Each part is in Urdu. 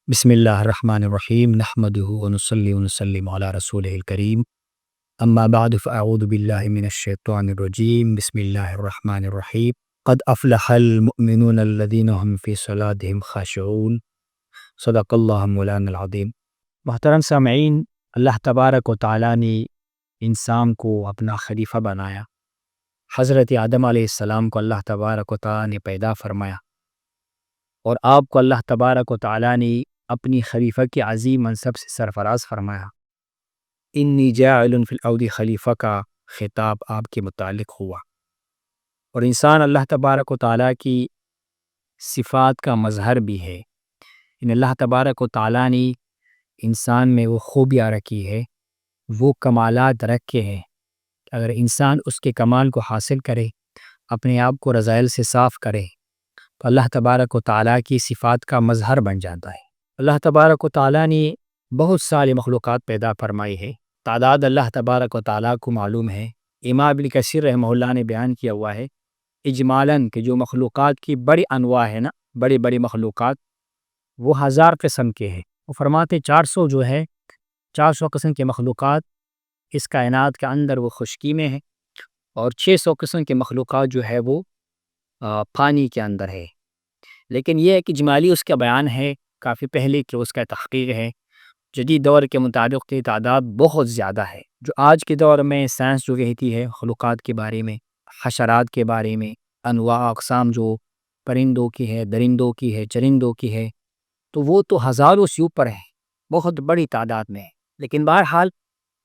بسم اللہ الرحمن الرحیم نحمده ونصلی ونسلم علی رسولہ الکریم اما بعد فاعوذ باللہ من الشیطان الرجیم بسم اللہ الرحمن الرحیم قد افلح المؤمنون الذین هم فی صلاتهم خاشعون صدق اللہ مولانا العظیم۔ محترم سامعین، اللہ تبارک و تعالیٰ نے انسان کو اپنا خلیفہ بنایا۔ حضرت آدم علیہ السلام کو اللہ تبارک و تعالیٰ نے پیدا فرمایا، اور آپ کو اللہ تبارک و تعالیٰ نے اپنی خلیفہ کے عظیم منصب سے سرفراز فرمایا۔ انی جاعل فی الارض خلیفہ کا خطاب آپ کے متعلق ہوا، اور انسان اللہ تبارک و تعالیٰ کی صفات کا مظہر بھی ہے۔ ان اللہ تبارک و تعالیٰ نے انسان میں وہ خوبیاں رکھی ہے، وہ کمالات رکھے ہیں، اگر انسان اس کے کمال کو حاصل کرے، اپنے آپ کو رذائل سے صاف کرے، تو اللہ تبارک و تعالیٰ کی صفات کا مظہر بن جاتا ہے۔ اللہ تبارک و تعالیٰ نے بہت سارے مخلوقات پیدا فرمائی ہے، تعداد اللہ تبارک و تعالیٰ کو معلوم ہے۔ امام ابن کثیر رحمہ اللہ نے بیان کیا ہوا ہے اجمالاً کہ جو مخلوقات کی بڑی انواع ہے نا، بڑی بڑی مخلوقات، وہ 1000 قسم کے ہیں۔ وہ فرماتے 400 جو ہے، 400 قسم کے مخلوقات اس کائنات کے اندر وہ خشکی میں ہے، اور 600 قسم کے مخلوقات جو ہے وہ پانی کے اندر ہے۔ لیکن یہ ایک اجمالی اس کا بیان ہے، کافی پہلے کہ اس کا تحقیق ہے۔ جدید دور کے مطابق کی تعداد بہت زیادہ ہے۔ جو آج کے دور میں سائنس جو کہتی ہے مخلوقات کے بارے میں، حشرات کے بارے میں، انواع اقسام جو پرندوں کی ہے، درندوں کی ہے، چرندوں کی ہے، تو وہ تو ہزاروں سے اوپر ہے، بہت بڑی تعداد میں ہے۔ لیکن بہرحال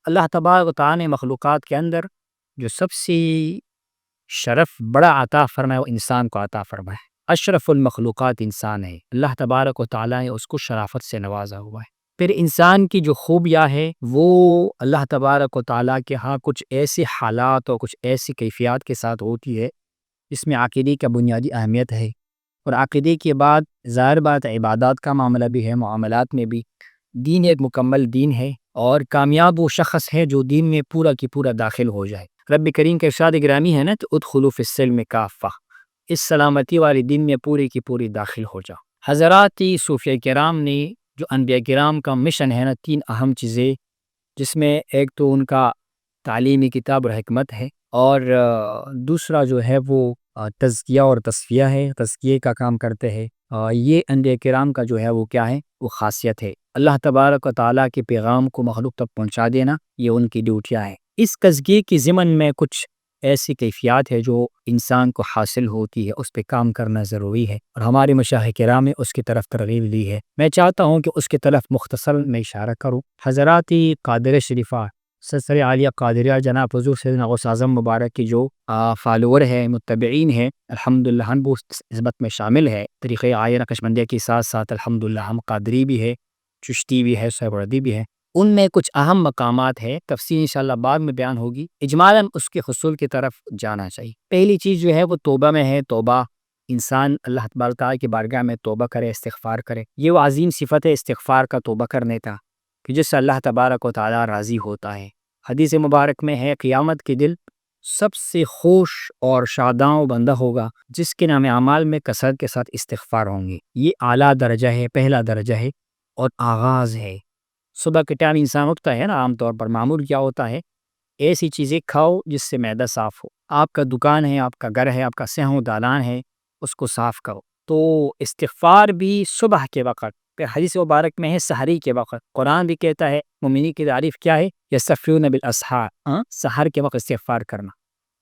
اللہ تبارک و تعالیٰ نے مخلوقات کے اندر جو سب سے شرف بڑا عطا فرمایا وہ انسان کو عطا فرمایا۔ اشرف المخلوقات انسان ہے، اللہ تبارک و تعالیٰ نے اس کو شرافت سے نوازا ہوا ہے۔ پھر انسان کی جو خوبیاں ہے وہ اللہ تبارک و تعالیٰ کے ہاں کچھ ایسے حالات اور کچھ ایسی کیفیات کے ساتھ ہوتی ہے جس میں عقیدے کا بنیادی اہمیت ہے، اور عقیدے کے بعد ظاہر بات عبادات کا معاملہ بھی ہے، معاملات میں بھی۔ دین ایک مکمل دین ہے، اور کامیاب وہ شخص ہے جو دین میں پورا کی پورا داخل ہو جائے۔ رب کریم کا ارشاد گرامی ہے نا، تو ادخلوا فی السلم کافہ، اس سلامتی والے دین میں پوری کی پوری داخل ہو جاؤ۔ حضرات صوفیہ کرام نے جو انبیاء کرام کا مشن ہے نا، 3 اہم چیزیں، جس میں ایک تو ان کا تعلیمی کتاب اور حکمت ہے، اور دوسرا جو ہے وہ تزکیہ اور تصفیہ ہے، تزکیے کا کام کرتے ہیں۔ یہ انبیاء کرام کا جو ہے وہ کیا ہے، وہ خاصیت ہے۔ اللہ تبارک و تعالیٰ کے پیغام کو مخلوق تک پہنچا دینا، یہ ان کی ڈیوٹیاں ہیں۔ اس تزکیے کی ضمن میں کچھ ایسی کیفیات ہے جو انسان کو حاصل ہوتی ہے، اس پہ کام کرنا ضروری ہے، اور ہمارے مشائخ کرام نے اس کی طرف ترغیب دی ہے۔ میں چاہتا ہوں کہ اس کی طرف مختصر میں اشارہ کروں۔ حضرات قادر شریفہ سلسلہ عالیہ قادریہ جناب حضور سیدنا غوث اعظم مبارک کی جو فالوور ہے، متبعین ہے، الحمدللہ ہم وہ اس نسبت میں شامل ہے۔ طریقہ آئین نقشبندیہ کے ساتھ ساتھ الحمدللہ ہم قادری بھی ہے، چشتی بھی ہے، سہروردی بھی ہے۔ ان میں کچھ اہم مقامات ہے، تفصیل انشاءاللہ بعد میں بیان ہوگی۔ اجمالاً اس کے حصول کی طرف جانا چاہیے۔ پہلی چیز جو ہے وہ توبہ میں ہے۔ توبہ، انسان اللہ تبارک تعالیٰ کی بارگاہ میں توبہ کرے، استغفار کرے۔ یہ وہ عظیم صفت ہے استغفار کا، توبہ کرنے کا، کہ جس سے اللہ تبارک و تعالیٰ راضی ہوتا ہے۔ حدیث مبارک میں ہے قیامت کے دل سب سے خوش اور شاداں بندہ ہوگا جس کے نام اعمال میں کثرت کے ساتھ استغفار ہوں گے۔ یہ اعلیٰ درجہ ہے، پہلا درجہ ہے، اور آغاز ہے۔ صبح کے ٹائم انسان اٹھتا ہے نا، عام طور پر معمول کیا ہوتا ہے، ایسی چیزیں کھاؤ جس سے معدہ صاف ہو۔ آپ کا دکان ہے، آپ کا گھر ہے، آپ کا صحن دالان ہے، اس کو صاف کرو۔ تو استغفار بھی صبح کے وقت، پھر حدیث مبارک میں ہے سحری کے وقت۔ قرآن بھی کہتا ہے مومنین کی تعریف کیا ہے، یستغفرون بالاسحار، سحر کے وقت استغفار کرنا۔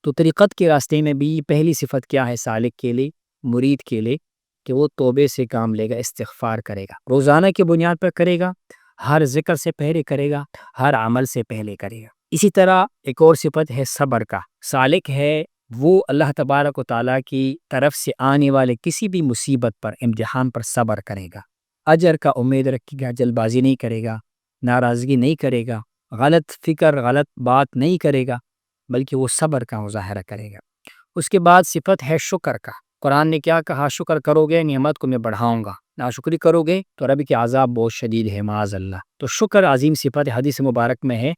تو طریقت کے راستے میں بھی پہلی صفت کیا ہے سالک کے لیے، مرید کے لیے، کہ وہ توبے سے کام لے گا، استغفار کرے گا، روزانہ کی بنیاد پر کرے گا، ہر ذکر سے پہلے کرے گا، ہر عمل سے پہلے کرے گا۔ اسی طرح ایک اور صفت ہے صبر کا۔ سالک ہے وہ اللہ تبارک و تعالیٰ کی طرف سے آنے والے کسی بھی مصیبت پر، امتحان پر صبر کرے گا، اجر کا امید رکھے گا، جلد بازی نہیں کرے گا، ناراضگی نہیں کرے گا، غلط فکر، غلط بات نہیں کرے گا، بلکہ وہ صبر کا مظاہرہ کرے گا۔ اس کے بعد صفت ہے شکر کا۔ قرآن نے کیا کہا، شکر کرو گے نعمت کو میں بڑھاؤں گا، ناشکری کرو گے تو رب کے عذاب بہت شدید ہے، معاذ اللہ۔ تو شکر عظیم صفت ہے۔ حدیث مبارک میں ہے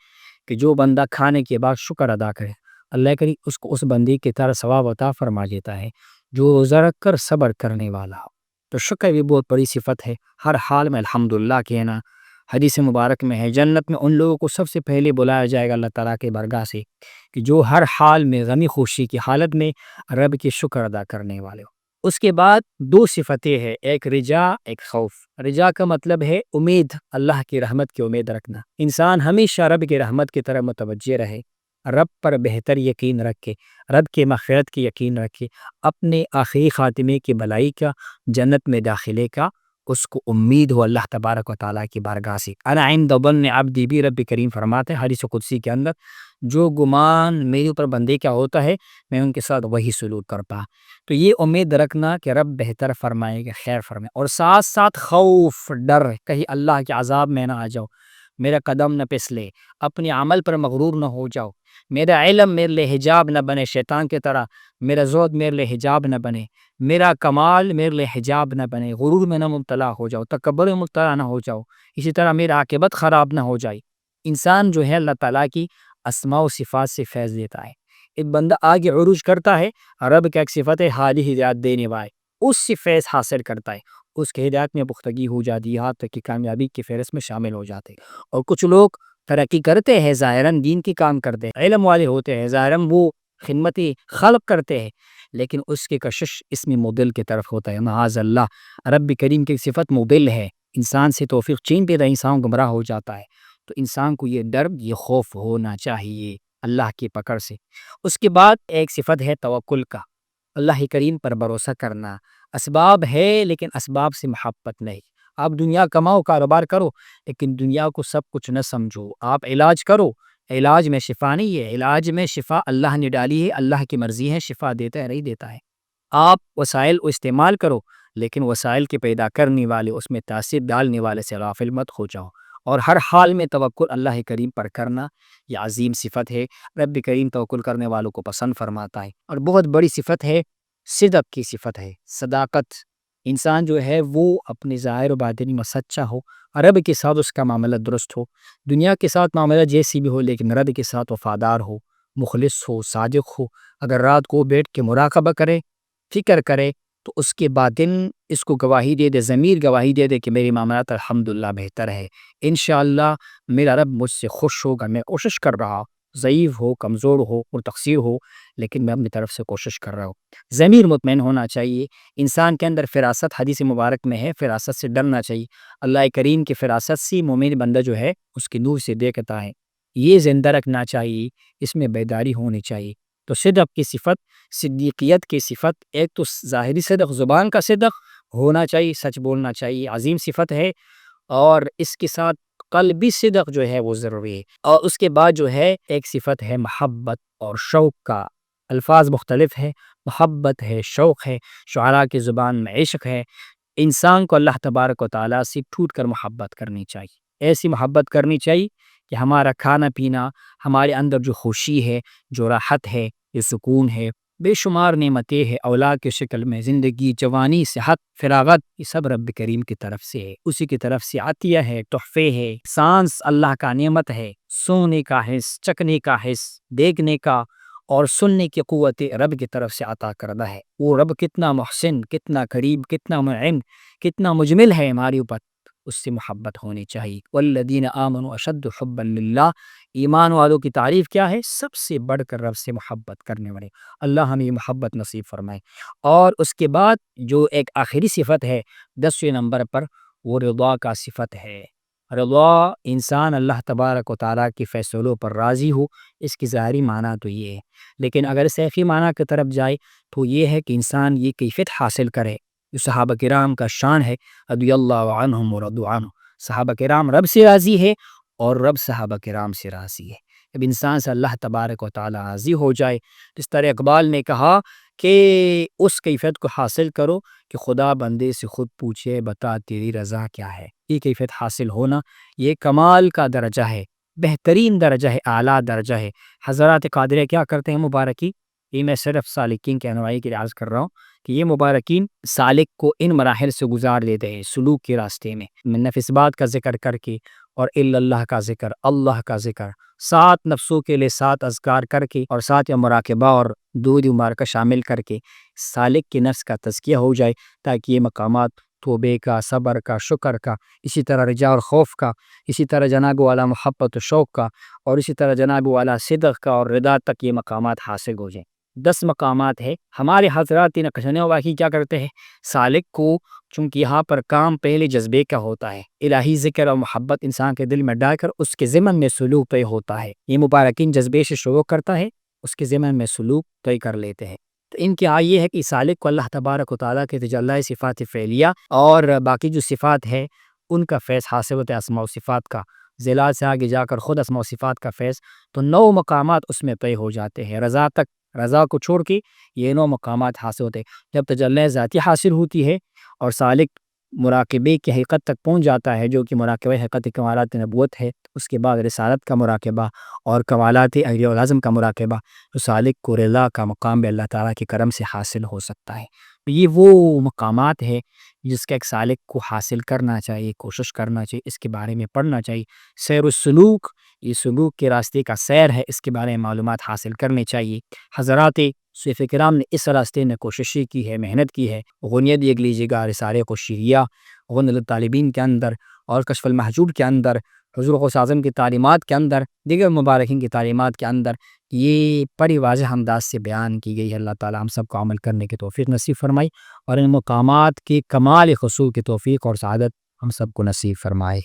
کہ جو بندہ کھانے کے بعد شکر ادا کرے، اللہ کریم اس کو اس بندے کی طرح ثواب عطا فرما دیتا ہے جو روزہ رکھ کر صبر کرنے والا ہو۔ تو شکر بھی بہت بڑی صفت ہے، ہر حال میں الحمدللہ کہنا۔ حدیث مبارک میں ہے جنت میں ان لوگوں کو سب سے پہلے بلایا جائے گا اللہ تعالیٰ کے بارگاہ سے کہ جو ہر حال میں غمی خوشی کی حالت میں رب کی شکر ادا کرنے والے ہو۔ اس کے بعد دو صفتیں ہیں، ایک رجا ایک خوف۔ رجا کا مطلب ہے امید، اللہ کی رحمت کی امید رکھنا۔ انسان ہمیشہ رب کی رحمت کی طرف متوجہ رہے، رب پر بہتر یقین رکھے، رب کی مغفرت کی یقین رکھے، اپنے آخری خاتمے کی بھلائی کا، جنت میں داخلے کا اس کو امید ہو اللہ تبارک و تعالیٰ کی بارگاہ سے۔ انا عند ظن عبدی بھی رب کریم فرماتے ہیں حدیث قدسی کے اندر، جو گمان میرے اوپر بندے کا ہوتا ہے میں ان کے ساتھ وہی سلوک کرتا۔ تو یہ امید رکھنا کہ رب بہتر فرمائے گا، خیر فرمائے، اور ساتھ ساتھ خوف، ڈر، کہیں اللہ کے عذاب میں نہ آ جاؤ، میرا قدم نہ پھسلے، اپنے عمل پر مغرور نہ ہو جاؤ، میرا علم میرے لیے حجاب نہ بنے شیطان کی طرح، میرا زہد میرے لیے حجاب نہ بنے، میرا کمال میرے لیے حجاب نہ بنے، غرور میں نہ مبتلا ہو جاؤ، تکبر میں مبتلا نہ ہو جاؤ، اسی طرح میرا عاقبت خراب نہ ہو جائے۔ انسان جو ہے اللہ تعالیٰ کی اسماء و صفات سے فیض دیتا ہے۔ ایک بندہ آگے عروج کرتا ہے، رب کا ایک صفت ہے حالی ہدایت دینے والے، اس سے فیض حاصل کرتا ہے، اس کے ہدایت میں پختگی ہو جاتی ہے، یہاں تک کہ کامیابی کی فہرست میں شامل ہو جاتے ہیں۔ اور کچھ لوگ ترقی کرتے ہیں، ظاہراً دین کی کام کرتے ہیں، علم والے ہوتے ہیں، ظاہراً وہ خدمتی خلق کرتے ہیں، لیکن اس کی کشش اس میں مضل کی طرف ہوتا ہے، معاذ اللہ۔ رب کریم کی صفت مضل ہے، انسان سے توفیق چھین پیدا، انسان گمراہ ہو جاتا ہے۔ تو انسان کو یہ ڈر، یہ خوف ہونا چاہیے اللہ کی پکڑ سے۔ اس کے بعد ایک صفت ہے توکل کا، اللہ کریم پر بھروسہ کرنا۔ اسباب ہے لیکن اسباب سے محبت نہیں۔ آپ دنیا کماؤ، کاروبار کرو، لیکن دنیا کو سب کچھ نہ سمجھو۔ آپ علاج کرو، علاج میں شفا نہیں ہے، علاج میں شفا اللہ نے ڈالی ہے، اللہ کی مرضی ہے، شفا دیتا ہے نہیں دیتا ہے۔ آپ وسائل استعمال کرو، لیکن وسائل کے پیدا کرنے والے، اس میں تاثیر ڈالنے والے سے غافل مت ہو جاؤ، اور ہر حال میں توکل اللہ کریم پر کرنا یہ عظیم صفت ہے۔ رب کریم توکل کرنے والوں کو پسند فرماتا ہے۔ اور بہت بڑی صفت ہے، صدق کی صفت ہے، صداقت۔ انسان جو ہے وہ اپنے ظاہر و باطن میں سچا ہو، رب کے ساتھ اس کا معاملہ درست ہو، دنیا کے ساتھ معاملہ جیسی بھی ہو لیکن رب کے ساتھ وفادار ہو، مخلص ہو، صادق ہو۔ اگر رات کو بیٹھ کے مراقبہ کرے، فکر کرے، تو اس کے باطن اس کو گواہی دے دے، ضمیر گواہی دے دے کہ میری معاملات الحمدللہ بہتر ہے، انشاءاللہ میرا رب مجھ سے خوش ہوگا۔ میں کوشش کر رہا، ضعیف ہو، کمزور ہو اور تقصیر ہو، لیکن میں اپنی طرف سے کوشش کر رہا ہوں۔ ضمیر مطمئن ہونا چاہیے، انسان کے اندر فراست، حدیث مبارک میں ہے فراست سے ڈرنا چاہیے۔ اللہ کریم کی فراست سے مومن بندہ جو ہے اس کے نور سے دیکھتا ہے، یہ زندہ رکھنا چاہیے، اس میں بیداری ہونی چاہیے۔ تو صدق کی صفت، صدیقیت کی صفت، ایک تو ظاہری صدق، زبان کا صدق ہونا چاہیے، سچ بولنا چاہیے، عظیم صفت ہے، اور اس کے ساتھ قلبی صدق جو ہے وہ ضروری ہے۔ اور اس کے بعد جو ہے ایک صفت ہے محبت اور شوق کا۔ الفاظ مختلف ہے، محبت ہے، شوق ہے، شعراء کی زبان میں عشق ہے۔ انسان کو اللہ تبارک و تعالیٰ سے ٹوٹ کر محبت کرنی چاہیے، ایسی محبت کرنی چاہیے کہ ہمارا کھانا پینا، ہمارے اندر جو خوشی ہے، جو راحت ہے، جو سکون ہے، بے شمار نعمتیں ہیں، اولاد کی شکل میں، زندگی، جوانی، صحت، فراغت، یہ سب رب کریم کی طرف سے ہے، اسی کی طرف سے عطیہ ہے، تحفے ہے، سانس اللہ کا نعمت ہے، سونے کا حص، چکنے کا حص، دیکھنے کا اور سننے کی قوت رب کی طرف سے عطا کردہ ہے۔ وہ رب کتنا محسن، کتنا قریب، کتنا منعم، کتنا مجمل ہے ہمارے اوپر، اس سے محبت ہونی چاہیے۔ والذین آمنوا اشد حبا للہ، ایمان والوں کی تعریف کیا ہے؟ سب سے بڑھ کر رب سے محبت کرنے والے۔ اللہ ہمیں محبت نصیب فرمائے۔ اور اس کے بعد جو ایک آخری صفت ہے 10ویں نمبر پر، وہ رضا کا صفت ہے۔ رضا، انسان اللہ تبارک و تعالیٰ کے فیصلوں پر راضی ہو، اس کی ظاہری معنی تو یہ ہے، لیکن اگر سیفی معنی کی طرف جائے تو یہ ہے کہ انسان یہ کیفیت حاصل کرے جو صحابہ کرام کا شان ہے، رضی اللہ عنہم ورضوا عنہ۔ صحابہ کرام رب سے راضی ہے اور رب صحابہ کرام سے راضی ہے۔ اب انسان سے اللہ تبارک و تعالیٰ راضی ہو جائے، جس طرح اقبال نے کہا کہ اس کیفیت کو حاصل کرو کہ خدا بندے سے خود پوچھے بتا تیری رضا کیا ہے۔ یہ کیفیت حاصل ہونا یہ کمال کا درجہ ہے، بہترین درجہ ہے، اعلیٰ درجہ ہے۔ حضرات قادریہ کیا کرتے ہیں مبارکی؟ یہ میں صرف سالکین کے رہنمائی کے لیے عرض کر رہا ہوں کہ یہ مبارکین سالک کو ان مراحل سے گزار لیتے ہیں سلوک کے راستے میں، نفس بات کا ذکر کر کے اور الا اللہ کا ذکر، اللہ کا ذکر، 7 نفسوں کے لیے 7 اذکار کر کے اور 7 یا مراقبہ اور دودھ مبارکہ شامل کر کے سالک کی نفس کا تزکیہ ہو جائے، تاکہ یہ مقامات توبے کا، صبر کا، شکر کا، اسی طرح رجاء اور خوف کا، اسی طرح جناب والا محبت و شوق کا، اور اسی طرح جناب والا صدق کا اور رضا تک یہ مقامات حاصل ہو جائیں۔ 10 مقامات ہے۔ ہمارے حضرات نقشِ واقعی کیا کرتے ہیں؟ سالک کو چونکہ یہاں پر کام پہلے جذبے کا ہوتا ہے، الہی ذکر اور محبت انسان کے دل میں ڈال کر اس کے ضمن میں سلوک طے ہوتا ہے۔ یہ مبارکین جذبے سے شروع کرتا ہے، اس کے ضمن میں سلوک طے کر لیتے ہیں۔ تو ان کی یہ ہے کہ سالک کو اللہ تبارک و تعالیٰ کے تجلی صفات فعلیہ اور باقی جو صفات ہے ان کا فیض حاصل ہوتا ہے، اسماء و صفات کا، ذیلات سے آگے جا کر خود اسماء و صفات کا فیض، تو 9 مقامات اس میں طے ہو جاتے ہیں۔ رضا تک، رضا کو چھوڑ کے یہ 9 مقامات حاصل ہوتے ہیں۔ جب تجلی ذاتی حاصل ہوتی ہے اور سالک مراقبے کی حقیقت تک پہنچ جاتا ہے، جو کہ مراقبہ حقیقت کمالات نبوت ہے، اس کے بعد رسالت کا مراقبہ اور کمالات اہلیہ والعزم کا مراقبہ، تو سالک کو رضا کا مقام بھی اللہ تعالیٰ کے کرم سے حاصل ہو سکتا ہے۔ یہ وہ مقامات ہے جس کا ایک سالک کو حاصل کرنا چاہیے، کوشش کرنا چاہیے، اس کے بارے میں پڑھنا چاہیے۔ سیر السلوک، یہ سلوک کے راستے کا سیر ہے، اس کے بارے میں معلومات حاصل کرنی چاہیے۔ حضرات صوفیہ کرام نے اس راستے میں کوششیں کی ہے، محنت کی ہے۔ غنیت دیکھ لیجیے گا رسالہ قشیریہ، غنیۃ الطالبین کے اندر اور کشف المحجوب کے اندر، حضور غوث اعظم کی تعلیمات کے اندر، دیگر مبارکین کی تعلیمات کے اندر یہ بڑی واضح انداز سے بیان کی گئی ہے۔ اللہ تعالیٰ ہم سب کو عمل کرنے کی توفیق نصیب فرمائی اور ان مقامات کی کمال حصول کی توفیق اور سعادت ہم سب کو نصیب فرمائے۔